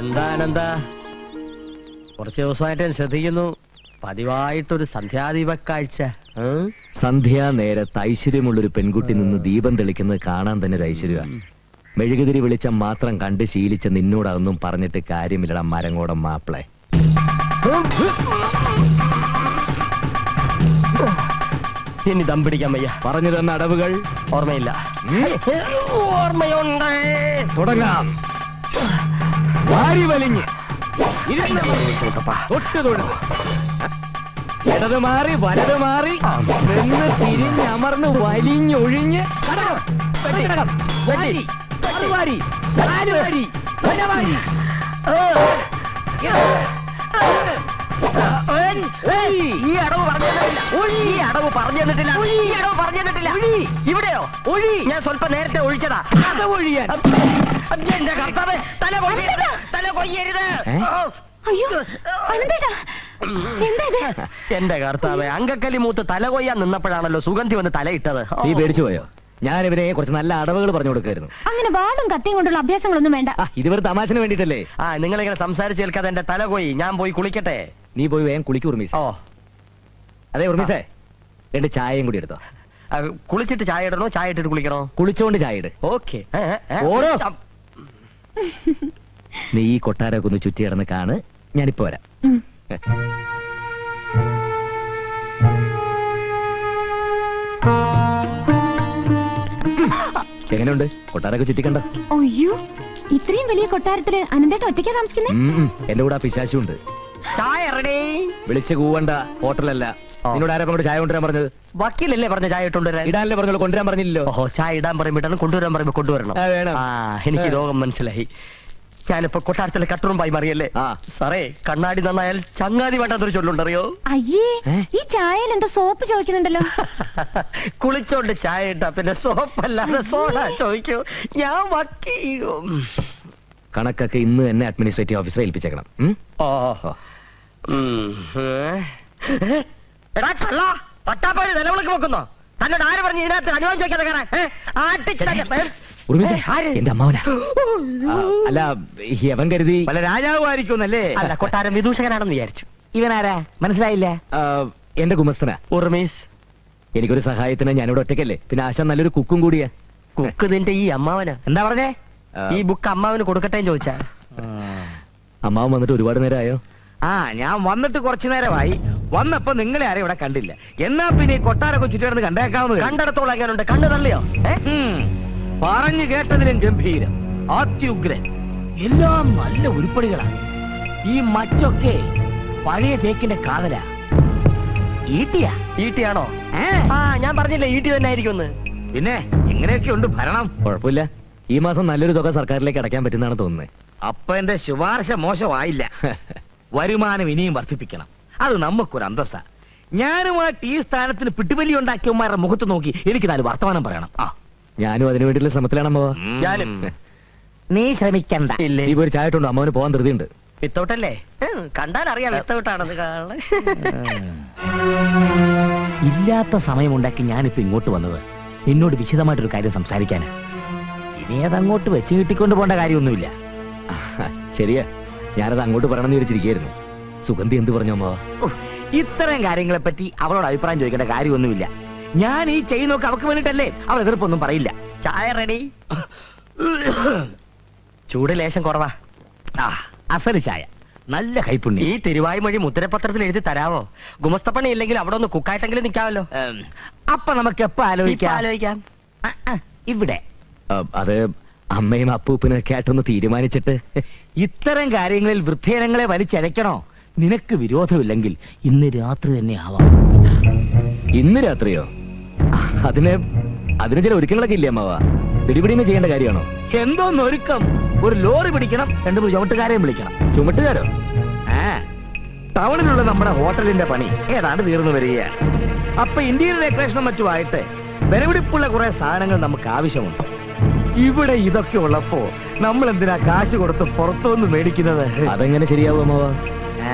എന്താ കുറച്ച് ദിവസമായിട്ട് ഞാൻ ശ്രദ്ധിക്കുന്നു, പതിവായിട്ടൊരു സന്ധ്യാദീപക്കാഴ്ച. സന്ധ്യാ നേരത്ത് ഐശ്വര്യമുള്ളൊരു പെൺകുട്ടി നിന്ന് ദീപം തെളിക്കുന്നത് കാണാൻ തന്നെ ഒരു ഐശ്വര്യ. മെഴുകുതിരി വെളിച്ചം മാത്രം കണ്ട് ശീലിച്ച നിന്നോടൊന്നും പറഞ്ഞിട്ട് കാര്യമില്ലടാ മരങ്ങോടം മാപ്പിളെ. ഇനി ദം പിടിക്കാൻ വയ്യ. പറഞ്ഞു തന്ന അടവുകൾ ഓർമ്മയില്ല. ഓർമ്മയുണ്ട്. തുടങ്ങാം. വാരി വലിഞ്ഞ് ഇടത് മാറി വലത് മാറി നിന്ന് തിരിഞ്ഞമർന്ന് വലിഞ്ഞൊഴിഞ്ഞ് ഈ അടവ് പറഞ്ഞു തന്നിട്ടില്ല. ഇവിടെയോ ഒഴി? ഞാൻ സ്വല്പം നേരത്തെ ഒഴിച്ചതാ. അത് ഒഴിയാൻ എന്റെ കർത്താവ്. തല കൊയ്യരുത്. എന്റെ കർത്താവേ, അങ്കക്കലി മൂത്ത് തല കൊയ്യാൻ നിന്നപ്പോഴാണല്ലോ സുഗന്ധി വന്ന് തലയിട്ടത്. നീ പേടിച്ചു പോയോ? ഞാൻ ഇവരെ കുറച്ച് നല്ല അടവുകൾ പറഞ്ഞു കൊടുക്കായിരുന്നു. അങ്ങനെ വാളും കത്തിയും കൊണ്ടുള്ള അഭ്യാസങ്ങളൊന്നും വേണ്ട. ഇതുവരെ തമാശന് വേണ്ടിട്ടല്ലേ? നിങ്ങളിങ്ങനെ സംസാരിച്ച് കേൾക്കാതെ എന്റെ തല കൊയ്യി. ഞാൻ പോയി കുളിക്കട്ടെ. നീ പോയി വേഗം കുളിക്കൂ ഉർമീസ്. അതെ ഉർമീസേ, 2 ചായയും കൂടി എടുത്തോ. കുളിച്ചിട്ട് ചായ ഇടണോ, ചായ ഇട്ടിട്ട് കുളിക്കണോ? കുളിച്ചോണ്ട് ചായ ഇട്. ഓക്കെ. നീ ഈ കൊട്ടാരമൊക്കെ ഒന്ന് ചുറ്റി കിടന്ന് കാണ്, ഞാനിപ്പോ വരാം. എങ്ങനെയുണ്ട് കൊട്ടാരൊക്കെ ചുറ്റിക്കണ്ട? അയ്യോ, ഇത്രയും വലിയ കൊട്ടാരത്തില് അനന്തേട്ട ഒറ്റയ്ക്കാ താമസിക്കുന്നേ? എന്റെ കൂടെ ആ പിശാശുണ്ട്. ചായ റെഡി. വിളിച്ച് കൂവണ്ട, ഹോട്ടലല്ല. നിന്നോട് ആരാ കൊണ്ട് ചായ കൊണ്ടുവരാൻ പറഞ്ഞത്? വക്കീലല്ലേ പറഞ്ഞ ചായ ഇട്ടുകൊണ്ടുവരാൻ? ഇടാനല്ലേ പറഞ്ഞോളൂ, കൊണ്ടുവരാൻ പറഞ്ഞില്ലല്ലോ. ചായ ഇടാൻ പറയുമ്പോ കൊണ്ടുവരാൻ പറയുമ്പോ കൊണ്ടുവരണം. എനിക്ക് രോഗം മനസ്സിലായി. ഞാനിപ്പോ കൊട്ടാരത്തിലെ കട്ടുറുമ്പായി മാറിയല്ലേ സാറേ. കണ്ണാടി നന്നായാൽ ചങ്ങാതി വേണ്ടാത്തൊരു ചൊല്ലുണ്ടറിയോ? അയ്യേ, ഈ ചായയിൽ എന്തോ സോപ്പ് ചോദിക്കുന്നുണ്ടല്ലോ. കുളിച്ചോണ്ട് ചായ ഇട്ടാ പിന്നെ സോപ്പല്ലാതെ സോഡ ചോദിക്കൂ. ഞാൻ വക്കീലോ. കണക്കൊക്കെ ഇന്ന് എന്നെ അഡ്മിനിസ്ട്രേറ്റീവ് ഓഫീസറെ ഏൽപ്പിച്ചേക്കണം. എടാ കള്ള, പട്ടാപ്പാടി നിലവിളക്ക് വെക്കുന്നോ? തന്നോട് ആര് പറഞ്ഞു ഇതിനകത്ത് അനുഭവം ചോദിക്കാതെ കയറാൻ? എന്റെ അമ്മാവനാ. അല്ല, യവൻ കരുതി പല രാജാവുമായിരിക്കുന്നല്ലേ? അല്ല, കൊട്ടാരം വിദൂഷകനാണെന്ന് വിചാരിച്ചു. ഇവനാരാ മനസ്സിലായില്ല? എന്റെ ഗുമസ്തനാ ഉർമീസ്. എനിക്കൊരു സഹായത്തിന് ഞാനിവിടെ ഒറ്റയ്ക്കല്ലേ, പിന്നെ ആശാൻ നല്ലൊരു കുക്കും കൂടിയാ. കുക്ക് നിന്റെ ഈ അമ്മാവന് എന്താ പറഞ്ഞേ? ഈ ബുക്ക് അമ്മാവന് കൊടുക്കട്ടെ ചോദിച്ചാ? അമ്മാവൻ വന്നിട്ട് ഒരുപാട് നേരമായോ? ഞാൻ വന്നിട്ട് കുറച്ചു നേരമായി. വന്നപ്പോ നിങ്ങളെ ആരും ഇവിടെ കണ്ടില്ല. എന്നാ പിന്നെ ഈ കൊട്ടാരൊക്കെ ചുറ്റിടന്ന് കണ്ടേക്കാവുന്നത്. കണ്ടിടത്തോളം എങ്ങനെയുണ്ട്? കണ്ടു തള്ളിയോ? പറഞ്ഞു കേട്ടതിലും ഗംഭീരം, അത്യുഗ്രൻ, എല്ലാം നല്ല ഉരുപ്പടികളാണ്. ഈ മച്ചൊക്കെ പഴയ തേക്കിന്റെ കാതല. ഈട്ടിയാണോ? ഞാൻ പറഞ്ഞില്ലേ ഈട്ടി തന്നെ ആയിരിക്കും. പിന്നെ ഇങ്ങനെയൊക്കെ ഉണ്ട് ഭരണം. കുഴപ്പമില്ല, ഈ മാസം നല്ലൊരു തുക സർക്കാരിലേക്ക് അടയ്ക്കാൻ പറ്റുന്നതാണ് തോന്നുന്നത്. അപ്പൊ എന്റെ ശുപാർശ മോശമായില്ല. വരുമാനം ഇനിയും വർദ്ധിപ്പിക്കണം. അത് നമുക്കൊരു അന്തസ്സ. ഞാനുമായിട്ട് ഈ സ്ഥാനത്തിന് പിട്ടുപലി ഉണ്ടാക്കിയവന്മാരുടെ മുഖത്ത് നോക്കി എനിക്ക് 4 വർത്തമാനം പറയണം. ഞാനും അതിനു വേണ്ടിയുള്ള ശ്രമത്തിലാണ് അമ്മാവ. ഞാനും. നീ ശ്രമിക്കണ്ട. ഇല്ലേ, ഈ ഒരു ചായട്ടുണ്ട്. അമ്മാവന് പോകാൻ ധൃതിയുണ്ട്. വിത്തൗട്ടല്ലേ? കണ്ടാൽ അറിയാം വിത്തൗട്ടാണെന്ന്. ഇല്ലാത്ത സമയമുണ്ടാക്കി ഞാനിപ്പോ ഇങ്ങോട്ട് വന്നത് നിന്നോട് വിശദമായിട്ടൊരു കാര്യം സംസാരിക്കാനാ. ഇനി അതങ്ങോട്ട് വെച്ച് കിട്ടിക്കൊണ്ട് പോകേണ്ട കാര്യമൊന്നുമില്ല. ശരിയാ, ഞാനത് അങ്ങോട്ട് പറയണമെന്ന് വിചാരിച്ചിരിക്കുകയായിരുന്നു. സുഗന്ധി എന്ത് പറഞ്ഞു അമ്മാവ? ഇത്തരം കാര്യങ്ങളെ പറ്റി അവളോട് അഭിപ്രായം ചോദിക്കേണ്ട കാര്യമൊന്നുമില്ല. ഞാൻ ഈ ചെയ്യുന്നൊക്കെ അവക്ക് വേണ്ടിട്ടല്ലേ. അവൾ എതിർപ്പൊന്നും പറയില്ല. ചായ റെഡി. ചൂട് ലേശം കുറവാ. അസല് ചായ, നല്ല കൈപ്പുണ്യം. ഈ തിരുവായ് മൊഴി മുദ്രപത്രത്തിൽ എഴുതി തരാവോ? ഗുമസ്തപ്പണി ഇല്ലെങ്കിൽ അവിടെ ഒന്ന് കുക്കായിട്ടെങ്കിലും നിൽക്കാമല്ലോ. അപ്പൊ നമുക്ക് എപ്പോ ആലോചിക്കാം. ഇവിടെ അത് അമ്മയും അപ്പൂപ്പനൊക്കെ ആയിട്ടൊന്ന് തീരുമാനിച്ചിട്ട്. ഇത്തരം കാര്യങ്ങളിൽ വൃദ്ധജനങ്ങളെ വലിച്ചഴക്കണോ? നിനക്ക് വിരോധമില്ലെങ്കിൽ ഇന്ന് രാത്രി തന്നെ ആവാം. ഇന്ന് രാത്രിയോ? അതിന് ചില ഒരുക്കങ്ങളൊക്കെ ഇല്ലേ അമ്മാവ? പിടിപിടിന്ന് ചെയ്യേണ്ട കാര്യമാണോ? എന്തോന്ന് ഒരുക്കം? ഒരു ലോറി പിടിക്കണം, 2 ചുമട്ടുകാരെയും വിളിക്കണം. ചുമട്ടുകാരോ? ടൗണിലുള്ള നമ്മുടെ ഹോട്ടലിന്റെ പണി ഏതാണ്ട് തീർന്നു വരികയാണ്. അപ്പൊ ഇന്ത്യയുടെ ഡെക്കറേഷനും മറ്റുമായിട്ട് വിലപിടിപ്പുള്ള കുറെ സാധനങ്ങൾ നമുക്ക് ആവശ്യമുണ്ട്. ഇവിടെ ഇതൊക്കെ ഉള്ളപ്പോ നമ്മൾ എന്തിനാ കാശ് കൊടുത്ത് പുറത്തുനിന്ന് മേടിക്കുന്നത്? അതെങ്ങനെ ശരിയാവും അമ്മാവ?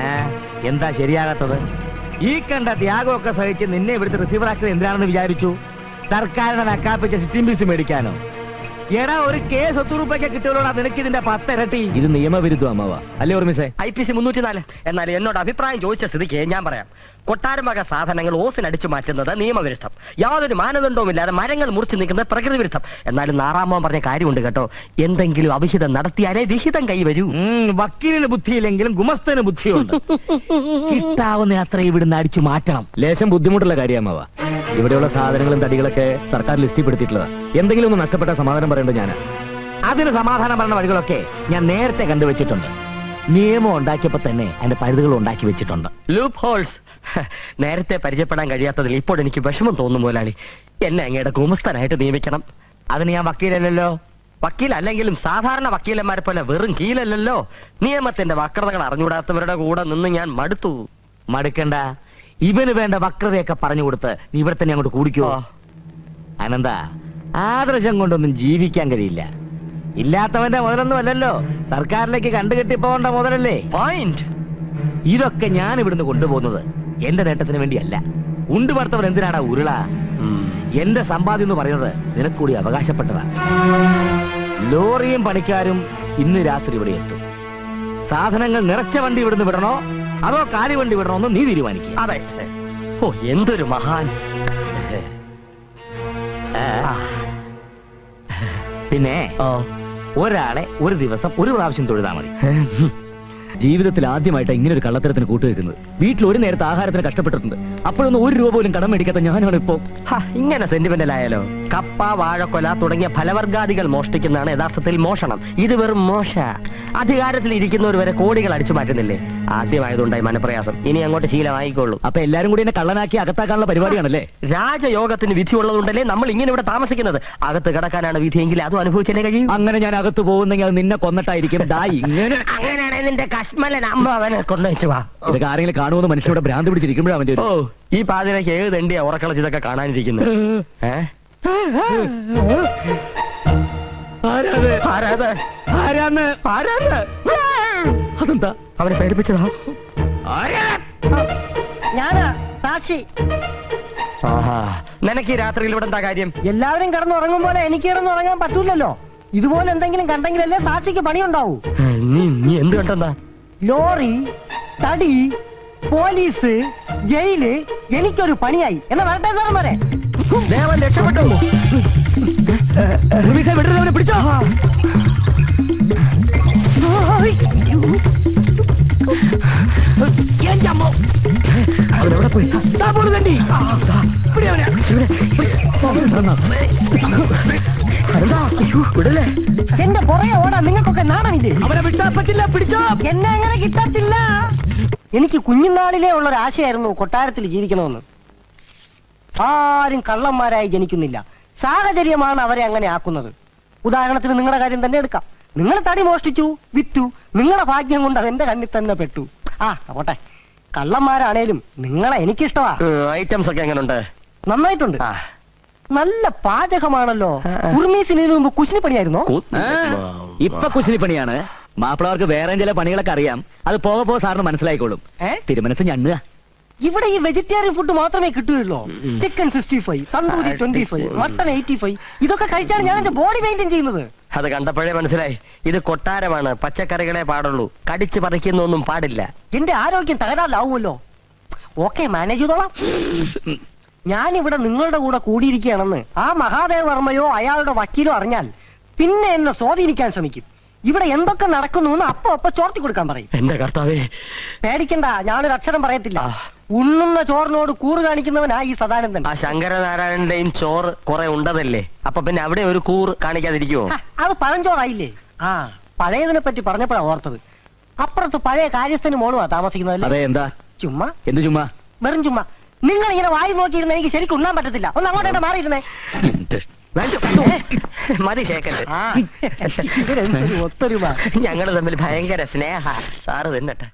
എന്താ ശരിയാകാത്തത്? ഈ കണ്ട ത്യാഗമൊക്കെ സഹിച്ച് നിന്നെ ഇവിടുത്തെ റിസീവർ ആക്കുന്നത് എന്തിനാണെന്ന് വിചാരിച്ചു? സർക്കാരിനെ നക്കാപ്പിച്ച സിറ്റിംഗ് പീസ് മേടിക്കാനോ? എടാ ഒരു കേസ് 100 രൂപയ്ക്ക് കിട്ടിയോടാ നിനക്ക് ഇതിന്റെ 10 ഇരട്ടി. ഇത് നിയമവിരുദ്ധം അമ്മാവ അല്ലേ ഓർമ്മിസേ? IPC 304. എന്നാൽ എന്നോട് അഭിപ്രായം ചോദിച്ച സ്ഥിതിക്ക് ഞാൻ പറയാം. കൊട്ടാരമക സാധനങ്ങൾ ഓസിനടിച്ചു മാറ്റുന്നത് നിയമവിരുദ്ധം. യാതൊരു മാനദണ്ഡവുമില്ലാതെ മരങ്ങൾ മുറിച്ചു നീക്കുന്നത് പ്രകൃതി വിരുദ്ധം. എന്നാലും നാറാമോൻ പറഞ്ഞ കാര്യമുണ്ട് കേട്ടോ, എന്തെങ്കിലും അവിഹിതം നടത്തിയാലേ വിഹിതം കൈവരൂ. വക്കീലിന് ബുദ്ധിയില്ലെങ്കിലും ഗുമസ്തന് ബുദ്ധിയുണ്ട്. കിട്ടാവുന്ന അത്ര ഇവിടുന്ന് അടിച്ചു മാറ്റണം. ലേശം ബുദ്ധിമുട്ടുള്ള കാര്യം അമ്മാവ. ഇവിടെയുള്ള സാധനങ്ങളും തടികളൊക്കെ സർക്കാർ ലിസ്റ്റിൽ പെടുത്തിയിട്ടുള്ളതാ. എന്തെങ്കിലും ഒന്ന് നഷ്ടപ്പെട്ട സമാധാനം പറയേണ്ടത് ഞാനാ. അതിന് സമാധാനം പറഞ്ഞ വഴികളൊക്കെ ഞാൻ നേരത്തെ കണ്ടുവച്ചിട്ടുണ്ട്. നിയമം ഉണ്ടാക്കിയപ്പോ തന്നെ അതിന്റെ പരിധികൾ ഉണ്ടാക്കി വെച്ചിട്ടുണ്ട്. Loopholes. നേരത്തെ പരിചയപ്പെടാൻ കഴിയാത്തതിൽ ഇപ്പോൾ എനിക്ക് വിഷമം തോന്നും മുതലാളി. എന്നെ അങ്ങയുടെ ഗുമസ്തനായിട്ട് നിയമിക്കണം. അതിന് ഞാൻ വക്കീലല്ലല്ലോ. വക്കീലല്ലെങ്കിലും സാധാരണ വക്കീലന്മാരെ പോലെ വെറും കീലല്ലല്ലോ. നിയമത്തിന്റെ വക്രതകൾ അറിഞ്ഞുകൂടാത്തവരുടെ കൂടെ നിന്ന് ഞാൻ മടുത്തു. മടുക്കണ്ട, ഇവന് വേണ്ട വക്രതയൊക്കെ പറഞ്ഞു കൊടുത്ത് നീ ഇവിടെ തന്നെ അങ്ങോട്ട് കൂടിക്കോ. അനന്ത, ആദർശം കൊണ്ടൊന്നും ജീവിക്കാൻ കഴിയില്ല. ഇല്ലാത്തവന്റെ മുതലൊന്നും അല്ലല്ലോ, സർക്കാരിലേക്ക് കണ്ടുകെട്ടിപ്പോണ്ട മുതലല്ലേ. പോയിന്റ്. ഇതൊക്കെ ഞാൻ ഇവിടുന്ന് കൊണ്ടുപോകുന്നത് എന്റെ നേട്ടത്തിന് വേണ്ടിയല്ല. ഉണ്ട് ഭർത്തവൻ എന്തിനാടാ ഉരുള? എന്റെ സമ്പാദ്യം എന്ന് പറയുന്നത് നിനക്കൂടി അവകാശപ്പെട്ടതാണ്. ലോറിയും പണിക്കാരും ഇന്ന് രാത്രി ഇവിടെ എത്തും. സാധനങ്ങൾ നിറച്ച വണ്ടി ഇവിടുന്ന് വിടണോ അതോ കാലി വണ്ടി വിടണോന്ന് നീ തീരുമാനിക്കുക. അതെ. ഓ, എന്തൊരു മഹാൻ. പിന്നെ ഒരാളെ ഒരു ദിവസം ഒരു പ്രാവശ്യം തൊഴുതാ മതി. ജീവിതത്തിൽ ആദ്യമായിട്ട് ഇങ്ങനെ ഒരു കള്ളത്തരത്തിന് കൂട്ടുവെക്കുന്നത്. വീട്ടിൽ ഒരു നേരത്തെ ആഹാരത്തിന് കഷ്ടപ്പെട്ടിട്ടുണ്ട്. അപ്പോഴൊന്നും 1 രൂപ പോലും കടം മേടിക്കാത്ത ഞാനാണ് ഇപ്പോ. ഇങ്ങനെ സെന്റിമെന്റൽ ആയാലോ? കപ്പ, വാഴക്കൊല തുടങ്ങിയ ഫലവർഗാദികൾ മോഷ്ടിക്കുന്നതാണ് യഥാർത്ഥത്തിൽ മോഷണം. ഇത് വെറും മോശ. അധികാരത്തിൽ ഇരിക്കുന്നവർ വരെ കോടികൾ അടിച്ചു മാറ്റുന്നില്ലേ? ആദ്യമായതുകൊണ്ടായി മനപ്രയാസം. ഇനി അങ്ങോട്ട് ശീലമായിക്കോളൂ. അപ്പൊ എല്ലാരും കൂടി എന്നെ കള്ളനാക്കി അകത്താക്കാനുള്ള പരിപാടിയാണല്ലേ? രാജയോഗത്തിന് വിധി ഉള്ളതുകൊണ്ടല്ലേ നമ്മൾ ഇങ്ങനെ ഇവിടെ താമസിക്കുന്നത്. അകത്ത് കിടക്കാനാണ് വിധിയെങ്കിൽ അതും അനുഭവിച്ചല്ലേ കഴിയും. അങ്ങനെ ഞാൻ അകത്ത് പോകുന്നെങ്കിൽ അത് നിന്നെ കൊന്നിട്ടായിരിക്കും. ഇങ്ങനെ അങ്ങനെയാണെങ്കിൽ നിന്റെ കശ്മലൻ അമ്മ അവനെ കൊണ്ടുവച്ചു വാ. ഇതൊക്കെ ആരെങ്കിലും കാണുമെന്ന് മനുഷ്യനോട് ഭ്രാന്ത് പിടിച്ചിരിക്കുമ്പോഴാണ് അവന്റെ ഓ, ഈ പാതിരക്ക് ഏത് തെണ്ടിയാ ഉറക്കളച്ച് ഇതൊക്കെ കാണാനിരിക്കുന്നത്? അതെന്താ അവനെ പേടിപ്പിച്ചതാ? ഞാനാ സാക്ഷി. ആഹാ, നിനക്ക് ഈ രാത്രിയിൽ ഇവിടെ എന്താ കാര്യം? എല്ലാവരും കിടന്നുറങ്ങും പോലെ എനിക്ക് കിടന്നുറങ്ങാൻ പറ്റൂലല്ലോ. ഇതുപോലെ എന്തെങ്കിലും കണ്ടെങ്കിലല്ലേ സാക്ഷിക്ക് പണിയുണ്ടാവൂ. നീ എന്ത് കണ്ടെന്താ? ലോറി, തടി, പോലീസ്, ജയില്, എനിക്കൊരു പണിയായി. എന്നാ വരട്ടെ സാറേ വരെ. ദേവൻ രക്ഷപ്പെട്ടു. വിടരുന്നവനെ പിടിച്ചോ. അവനെവിടെ പോയി? വിടല്ലേ? എന്റെ പുറകെ ഓടാ നിങ്ങൾക്കൊക്കെ നാണമില്ലേ? അവനെ വിട്ടാ പറ്റില്ല, പിടിച്ചോ. എന്നെ അങ്ങനെ കിട്ടത്തില്ല. എനിക്ക് കുഞ്ഞുനാളിലേ ഉള്ള ഒരു ആശയായിരുന്നു കൊട്ടാരത്തിൽ ജീവിക്കണമെന്ന്. ആരും കള്ളന്മാരായി ജനിക്കുന്നില്ല. സാഹചര്യമാണ് അവരെ അങ്ങനെ ആക്കുന്നത്. ഉദാഹരണത്തിന് നിങ്ങളുടെ കാര്യം തന്നെ എടുക്കാം. നിങ്ങൾ തടി മോഷ്ടിച്ചു, വിറ്റു. നിങ്ങളുടെ ഭാഗ്യം കൊണ്ട് അതെന്റെ കണ്ണിൽ തന്നെ പെട്ടു. പോട്ടെ, കള്ളന്മാരാണേലും നിങ്ങളെ എനിക്കിഷ്ടമാ. ഐറ്റംസ് ഒക്കെ എങ്ങനെയുണ്ട്? നന്നായിട്ടുണ്ട്. നല്ല പാചകമാണല്ലോ. ഉർമീസിന് മുമ്പ് കുശിനി പണിയായിരുന്നോ? ഇപ്പൊ കുശിനിപ്പണിയാണ്. മാപ്പിളവർക്ക് വേറെ ചില പണികളൊക്കെ അറിയാം. അത് പോകെ പോകെ സാറിന് മനസ്സിലായിക്കോളും. തിരുമനസ് ഞണ്ണുക. ഇവിടെ ഈ വെജിറ്റേറിയൻ ഫുഡ് മാത്രമേ കിട്ടുകയുള്ളൂ. Chicken 65, tandoori 25, mutton 85. ഇതൊക്കെ കഴിച്ചാണ് ഞാൻ എന്റെ ബോഡി മെയിൻറ്റെയിൻ ചെയ്യുന്നത്. അത് കണ്ടപ്പോഴേ മനസ്സിലായി, ഇത് കൊട്ടാരമാണ്. പച്ചക്കറികളെ പാടുള്ളൂ, കടിച്ചു പറിക്കുന്നൊന്നും പാടില്ല. എന്റെ ആരോഗ്യം തകരാറിലാവുമല്ലോ. ഓക്കെ, മാനേജ് ചെയ്തോളാം. ഞാനിവിടെ നിങ്ങളുടെ കൂടെ കൂടിയിരിക്കുകയാണെന്ന് ആ മഹാദേവ വർമ്മയോ അയാളുടെ വക്കീലോ അറിഞ്ഞാൽ പിന്നെ എന്നെ സ്വാധീനിക്കാൻ ശ്രമിക്കും. ഇവിടെ എന്തൊക്കെ നടക്കുന്നു എന്ന് അപ്പൊ ചോർത്തി കൊടുക്കാൻ പറയും. എന്റെ കർത്താവേ, പേടിക്കണ്ട, ഞാനൊരു അക്ഷരം പറയത്തില്ല. ഉണ്ണുന്ന ചോറിനോട് കൂറ് കാണിക്കുന്നവനാ ഈ സദാനന്ദൻ. ആ ശങ്കരനാരായണന്റെയും ചോറ് കുറെ ഉണ്ടതല്ലേ, അപ്പൊ പിന്നെ അവിടെ ഒരു കൂറ് കാണിക്കാതിരിക്കുമോ? അത് പഴഞ്ചോറായില്ലേ? പഴയതിനെ പറ്റി പറഞ്ഞപ്പോഴാ ഓർത്തത്. അപ്പുറത്ത് പഴയ കാര്യസ്ഥന് മോളുവാ താമസിക്കുന്നതല്ലേ? അതെ. എന്താ ചുമ്മാ? എന്ത് ചുമ്മാ? വെറും ചുമ്മാ. നിങ്ങൾ ഇങ്ങനെ വായി നോക്കിയിരുന്ന എനിക്ക് ശരിക്കും ഉണ്ണാൻ പറ്റത്തില്ല. ഒന്ന് അങ്ങോട്ടേ മാറിയിരുന്നേ. മതി ശേഖരൻ. ഒത്തൊരുമ. ഞങ്ങള് തമ്മിൽ ഭയങ്കര സ്നേഹ. സാറ് തിന്നട്ടെ.